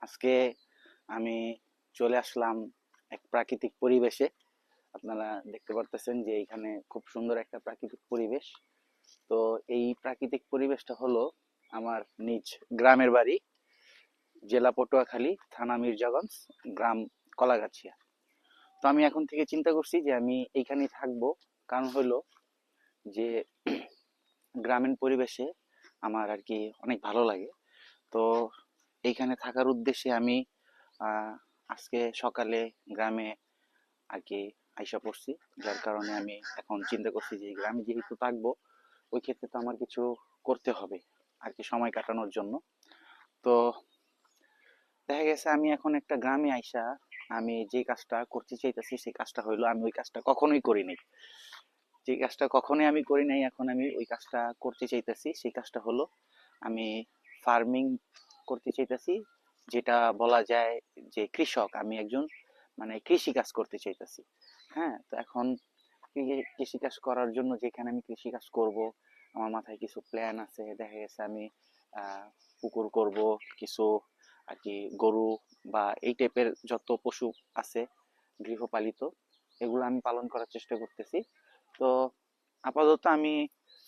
আজকে আমি চলে আসলাম এক প্রাকৃতিক পরিবেশে। আপনারা দেখতে পারতেছেন যে এখানে খুব সুন্দর একটা প্রাকৃতিক পরিবেশ। তো এই প্রাকৃতিক পরিবেশটা হলো আমার নিজ গ্রামের বাড়ি, জেলা পটুয়াখালী, থানা মির্জাগঞ্জ, গ্রাম কলাগাছিয়া। তো আমি এখন থেকে চিন্তা করছি যে আমি এইখানেই থাকবো। কারণ হলো যে গ্রামীণ পরিবেশে আমার আর কি অনেক ভালো লাগে। তো এইখানে থাকার উদ্দেশ্যে আমি আহ, আজকে সকালে গ্রামে আর কি আইসা পড়ছি। যার কারণে আমি এখন চিন্তা করছি যে গ্রামে যেহেতু থাকবো, ওই ক্ষেত্রে তো আমার কিছু করতে হবে আর কি সময় কাটানোর জন্য। তো দেখা গেছে আমি এখন একটা গ্রামে আইসা আমি যে কাজটা করতে চাইতেছি সেই কাজটা হইলো আমি ওই কাজটা কখনোই করি নাই। যে কাজটা কখনোই আমি করি নাই, এখন আমি ওই কাজটা করতে চাইতেছি। সেই কাজটা হলো আমি ফার্মিং করতে চাইতেছি, যেটা বলা যায় যে কৃষক। আমি একজন মানে কৃষি কাজ করতে চাইতেছি। হ্যাঁ, তো এখন কৃষি কাজ করার জন্য যেখানে আমি কৃষি কাজ করব, আমার মাথায় কিছু প্ল্যান আছে। দেখা গেছে আমি পুকুর করব, কিছু আর কি গরু বা এই টাইপের যত পশু আছে গৃহপালিত, এগুলো আমি পালন করার চেষ্টা করতেছি। তো আপাতত আমি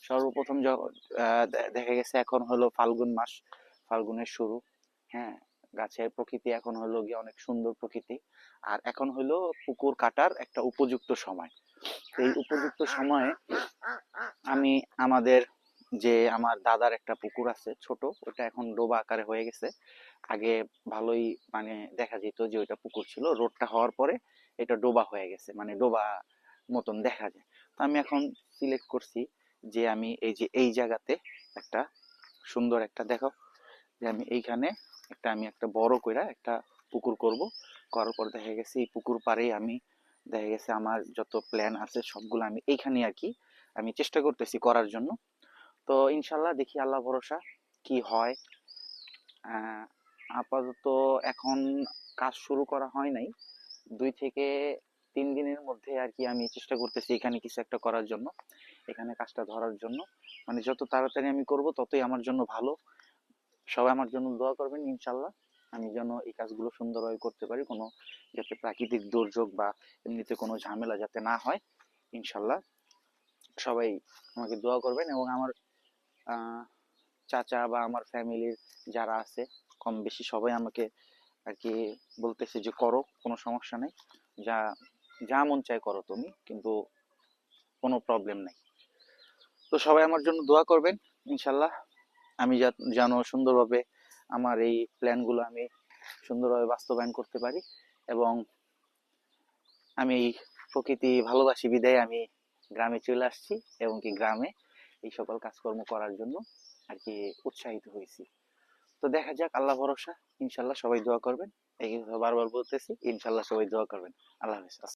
সর্বপ্রথম দেখা গেছে এখন হলো ফাল্গুন মাস, ফাল্গুনের শুরু। হ্যাঁ, গাছের প্রকৃতি এখন হলো গিয়ে অনেক সুন্দর প্রকৃতি। আর এখন হলো পুকুর কাটার একটা উপযুক্ত সময়। তো এই উপযুক্ত সময়ে আমি আমাদের যে আমার দাদার একটা পুকুর আছে ছোট, ওটা এখন ডোবা আকারে হয়ে গেছে। আগে ভালোই মানে দেখা যেত যে ওইটা পুকুর ছিল, রোডটা হওয়ার পরে এটা ডোবা হয়ে গেছে, মানে ডোবা মতন দেখা যায়। তো আমি এখন সিলেক্ট করছি যে আমি এই যে এই জায়গাতে একটা সুন্দর একটা দেখো, যে আমি এইখানে একটা বড় কইরা একটা পুকুর করব। করার পর দেখা গেছে এই পুকুর পাড়েই আমি দেখা গেছে আমার যত প্ল্যান আছে সবগুলো আমি এইখানে আর কি আমি চেষ্টা করতেছি করার জন্য। তো ইনশাল্লাহ দেখি, আল্লাহ ভরসা কি হয়। আহ, আপাতত এখন কাজ শুরু করা হয় নাই। 2 থেকে 3 দিনের মধ্যে আর কি আমি চেষ্টা করতেছি এখানে কিছু একটা করার জন্য, এখানে কাজটা ধরার জন্য। মানে যত তাড়াতাড়ি আমি করব ততই আমার জন্য ভালো। সবাই আমার জন্য দোয়া করবেন ইনশাল্লাহ, আমি যেন এই কাজগুলো সুন্দরভাবে করতে পারি, কোনো যাতে প্রাকৃতিক দুর্যোগ বা এমনিতে কোনো ঝামেলা যাতে না হয়। ইনশাল্লাহ সবাই আমাকে দোয়া করবেন। এবং আমার আহ, চাচা বা আমার ফ্যামিলির যারা আছে কম বেশি সবাই আমাকে আর কি বলতেছে যে করো, কোনো সমস্যা নেই, যা যা মন চায় করো তুমি, কিন্তু কোনো প্রবলেম নাই। তো সবাই আমার জন্য দোয়া করবেন ইনশাল্লাহ, আমি যেন সুন্দরভাবে আমার এই প্ল্যানগুলো আমি সুন্দরভাবে বাস্তবায়ন করতে পারি। এবং আমি এই প্রকৃতি ভালোবাসি বিদায় আমি গ্রামে চলে আসছি, এবং কি গ্রামে এই সকল কাজকর্ম করার জন্য আর কি উৎসাহিত হয়েছি। তো দেখা যাক, আল্লাহ ভরসা। ইনশাল্লাহ সবাই দোয়া করবেন। এই বারবার বলতেছি, ইনশাল্লাহ সবাই দোয়া করবেন। আল্লাহ হাফেজ।